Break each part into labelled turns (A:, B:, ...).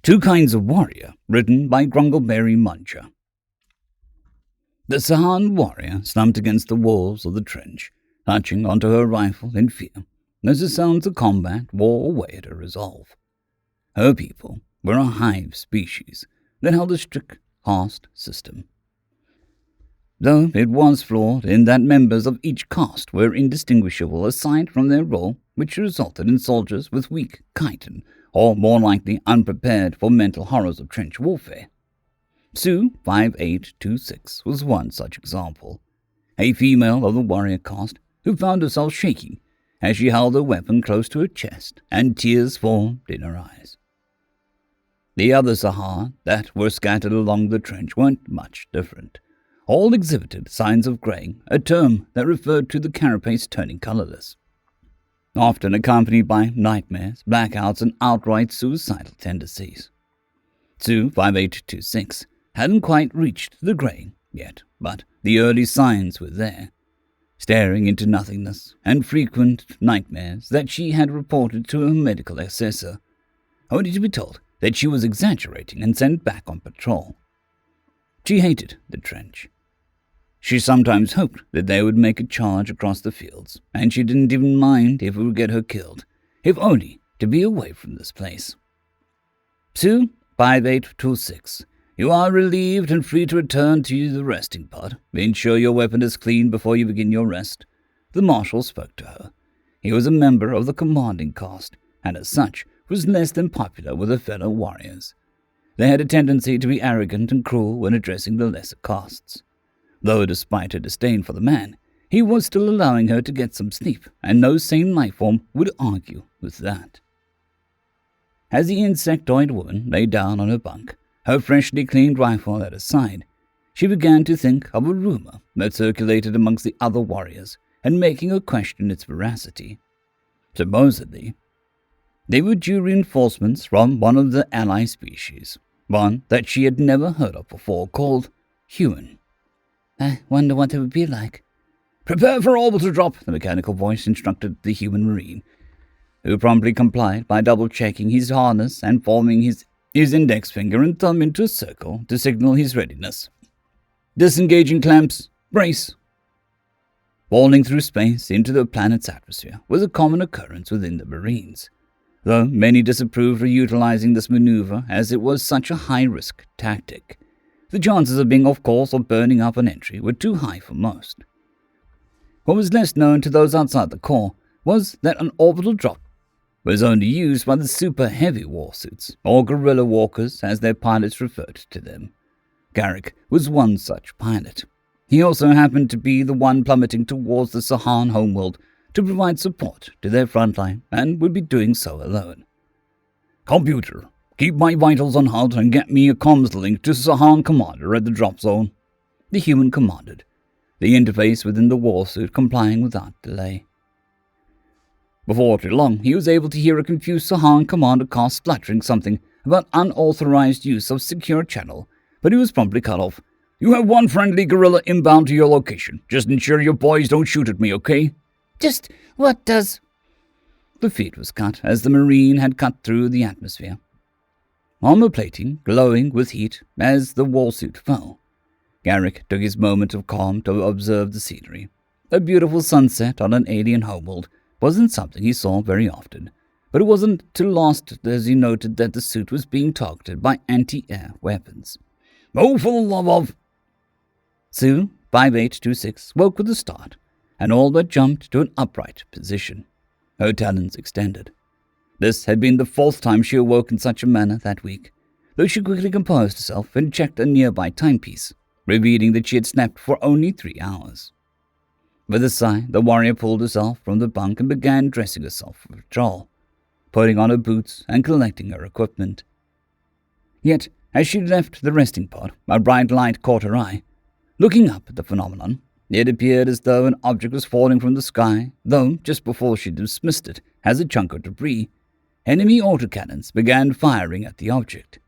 A: Two Kinds of Warrior, written by Grungleberry Muncher. The Sahan warrior slumped against the walls of the trench, clutching onto her rifle in fear, as the sounds of combat wore away at her resolve. Her people were a hive species that held a strict caste system, though it was flawed in that members of each caste were indistinguishable aside from their role, which resulted in soldiers with weak chitin, or more likely unprepared for mental horrors of trench warfare. Sue 5826 was one such example, a female of the warrior caste who found herself shaking as she held her weapon close to her chest and tears formed in her eyes. The other Sahar that were scattered along the trench weren't much different. All exhibited signs of graying, a term that referred to the carapace turning colorless, often accompanied by nightmares, blackouts, and outright suicidal tendencies. Sue 5826 hadn't quite reached the graying yet, but the early signs were there, staring into nothingness and frequent nightmares that she had reported to her medical assessor, only to be told that she was exaggerating and sent back on patrol. She hated the trench. She sometimes hoped that they would make a charge across the fields, and she didn't even mind if it would get her killed, if only to be away from this place. Sue 5826, you are relieved and free to return to the resting pod. Ensure your weapon is clean before you begin your rest. The marshal spoke to her. He was a member of the commanding caste, and as such was less than popular with her fellow warriors. They had a tendency to be arrogant and cruel when addressing the lesser castes. Though despite her disdain for the man, he was still allowing her to get some sleep, and no sane life form would argue with that. As the insectoid woman lay down on her bunk, her freshly cleaned rifle at her side, she began to think of a rumor that circulated amongst the other warriors, and making her question its veracity. Supposedly, they were due reinforcements from one of the ally species, one that she had never heard of before, called human. I wonder what it would be like. Prepare for orbital drop, the mechanical voice instructed the human marine, who promptly complied by double-checking his harness and forming his index finger and thumb into a circle to signal his readiness. Disengaging clamps, brace. Falling through space into the planet's atmosphere was a common occurrence within the Marines, though many disapproved of utilizing this maneuver as it was such a high-risk tactic. The chances of being off course or burning up an entry were too high for most. What was less known to those outside the Corps was that an orbital drop was only used by the super heavy warsuits, or guerrilla walkers as their pilots referred to them. Garrick was one such pilot. He also happened to be the one plummeting towards the Sahan homeworld to provide support to their frontline, and would be doing so alone. Computer, keep my vitals on HUD and get me a comms link to Sahan Commander at the drop zone, the human commanded, the interface within the warsuit complying without delay. Before too long, he was able to hear a confused Sahan Commander cast spluttering something about unauthorized use of secure channel, but he was promptly cut off. You have one friendly guerrilla inbound to your location. Just ensure your boys don't shoot at me, okay?
B: Just what does...
A: The feed was cut as the Marine had cut through the atmosphere, armor plating glowing with heat as the wallsuit fell. Garrick took his moment of calm to observe the scenery. A beautiful sunset on an alien homeworld wasn't something he saw very often, but it wasn't to last as he noted that the suit was being targeted by anti-air weapons. Oh, for the love of... Sue 5826 woke with a start, and all but jumped to an upright position. Her talons extended. This had been the fourth time she awoke in such a manner that week, though she quickly composed herself and checked a nearby timepiece, revealing that she had slept for only 3 hours. With a sigh, the warrior pulled herself from the bunk and began dressing herself for patrol, putting on her boots and collecting her equipment. Yet, as she left the resting pod, a bright light caught her eye. Looking up at the phenomenon, it appeared as though an object was falling from the sky, though just before she dismissed it as a chunk of debris, enemy autocannons began firing at the object.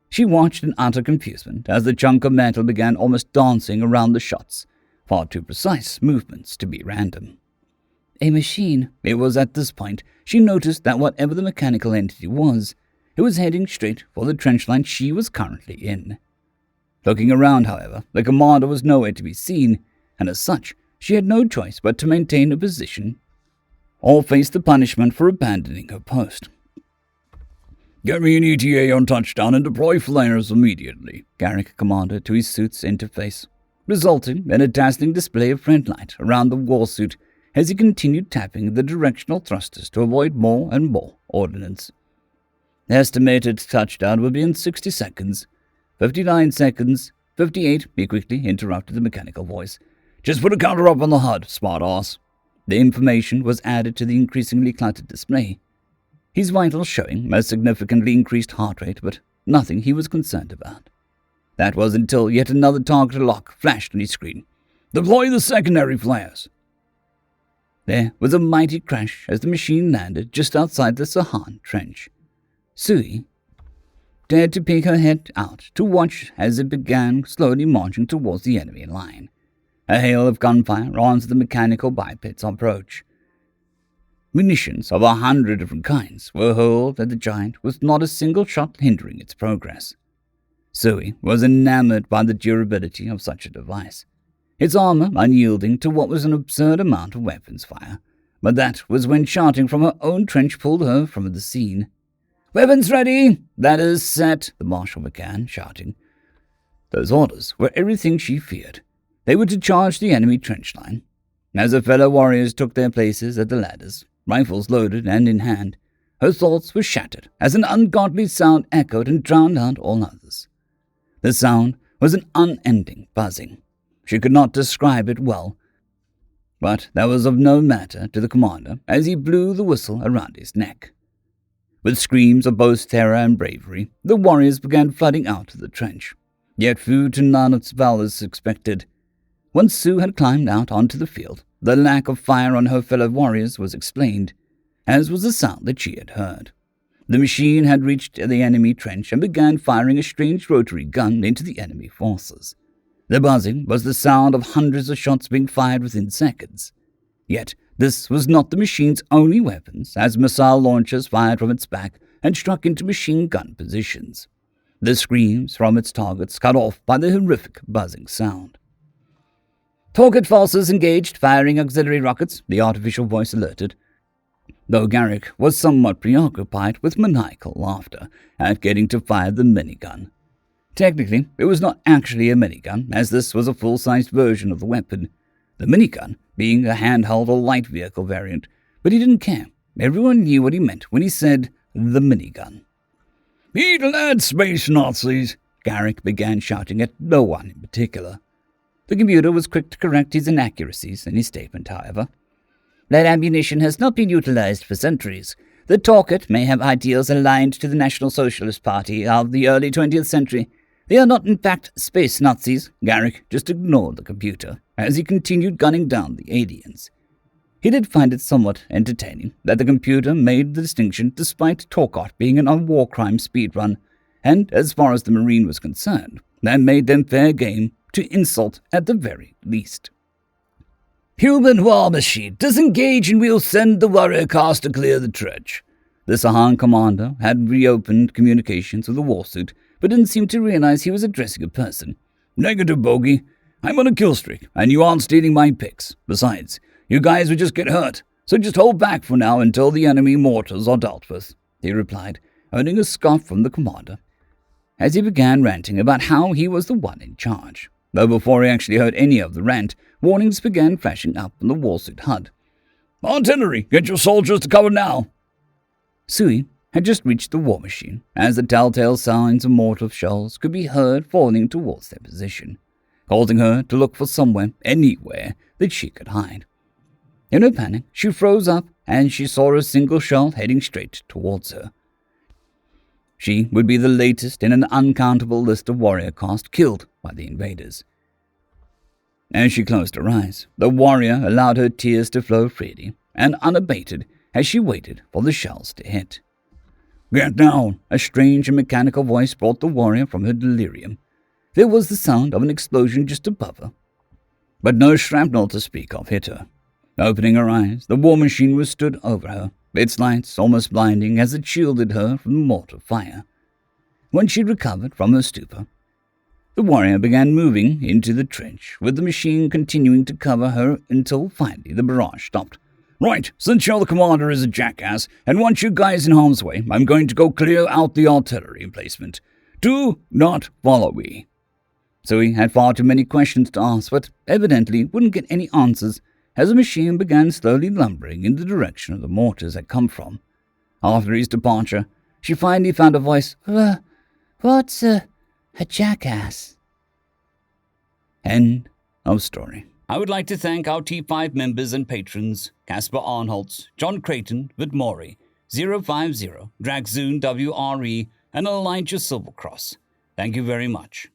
A: She watched in utter confusement as the chunk of metal began almost dancing around the shots, far too precise movements to be random. A machine. It was at this point she noticed that whatever the mechanical entity was, who was heading straight for the trench line she was currently in. Looking around, however, the commander was nowhere to be seen, and as such, she had no choice but to maintain a position or face the punishment for abandoning her post.
C: "Get me an ETA on touchdown and deploy flares immediately,"
A: Garrick commanded to his suit's interface, resulting in a dazzling display of red light around the warsuit as he continued tapping the directional thrusters to avoid more and more ordnance. The estimated touchdown would be in 60 seconds. 59 seconds. 58, he quickly interrupted the mechanical voice.
C: "Just put a counter up on the HUD, smart ass."
A: The information was added to the increasingly cluttered display, his vitals showing a significantly increased heart rate, but nothing he was concerned about. That was until yet another target lock flashed on his screen.
C: "Deploy the secondary flares."
A: There was a mighty crash as the machine landed just outside the Sahan trench. Sui dared to peek her head out to watch as it began slowly marching towards the enemy line. A hail of gunfire answered the mechanical biped's approach. Munitions of 100 different kinds were hurled at the giant, with not a single shot hindering its progress. Sui was enamored by the durability of such a device, its armor unyielding to what was an absurd amount of weapons fire, but that was when shouting from her own trench pulled her from the scene. "Weapons ready! Ladders set!" the marshal began shouting. Those orders were everything she feared. They were to charge the enemy trench line. As her fellow warriors took their places at the ladders, rifles loaded and in hand, her thoughts were shattered as an ungodly sound echoed and drowned out all others. The sound was an unending buzzing. She could not describe it well, but that was of no matter to the commander as he blew the whistle around his neck. With screams of both terror and bravery, the warriors began flooding out of the trench, yet food to none of valors expected. Once Sue had climbed out onto the field, the lack of fire on her fellow warriors was explained, as was the sound that she had heard. The machine had reached the enemy trench and began firing a strange rotary gun into the enemy forces. The buzzing was the sound of hundreds of shots being fired within seconds. Yet this was not the machine's only weapons, as missile launchers fired from its back and struck into machine gun positions. The screams from its targets cut off by the horrific buzzing sound. "Target forces engaged, firing auxiliary rockets," the artificial voice alerted, though Garrick was somewhat preoccupied with maniacal laughter at getting to fire the minigun. Technically, it was not actually a minigun, as this was a full-sized version of the weapon, the minigun being a handheld or light vehicle variant, but he didn't care. Everyone knew what he meant when he said the minigun.
C: "Eat lead, space Nazis!"
A: Garrick began shouting at no one in particular. The computer was quick to correct his inaccuracies in his statement, however. "That ammunition has not been utilized for centuries. The target may have ideals aligned to the National Socialist Party of the early 20th century. They are not, in fact, space Nazis." Garrick just ignored the computer as he continued gunning down the aliens. He did find it somewhat entertaining that the computer made the distinction despite Torcott being a war crime speedrun, and as far as the Marine was concerned, that made them fair game to insult at the very least. "Human war machine, disengage and we'll send the warrior cast to clear the trench." The Sahan commander had reopened communications with the warsuit, but didn't seem to realize he was addressing a person.
C: "Negative, Bogey. I'm on a kill streak, and you aren't stealing my picks. Besides, you guys would just get hurt, so just hold back for now until the enemy mortars are dealt with," he replied, earning a scoff from the commander, as he began ranting about how he was the one in charge. Though before he actually heard any of the rant, warnings began flashing up on the warsuit HUD. "Artillery, get your soldiers to cover now."
A: Sui had just reached the war machine, as the telltale signs of mortar shells could be heard falling towards their position, causing her to look for somewhere, anywhere, that she could hide. In her panic, she froze up as she saw a single shell heading straight towards her. She would be the latest in an uncountable list of warrior caste killed by the invaders. As she closed her eyes, the warrior allowed her tears to flow freely and unabated as she waited for the shells to hit.
C: "Get down!"
A: A strange and mechanical voice brought the warrior from her delirium. There was the sound of an explosion just above her, but no shrapnel to speak of hit her. Opening her eyes, the war machine was stood over her, its lights almost blinding as it shielded her from the mortar fire. When she'd recovered from her stupor, the warrior began moving into the trench, with the machine continuing to cover her until finally the barrage stopped. Right, since you're the commander is a jackass and wants you guys in harm's way, I'm going to go clear out the artillery emplacement. Do not follow me. So he had far too many questions to ask, but evidently wouldn't get any answers as the machine began slowly lumbering in the direction of the mortars had come from. After his departure, she finally found a voice.
B: What's a jackass?
A: End of story.
C: I would like to thank our T5 members and patrons, Casper Arnholtz, John Creighton, Vidmori, 050, Dragzoon WRE, and Elijah Silvercross. Thank you very much.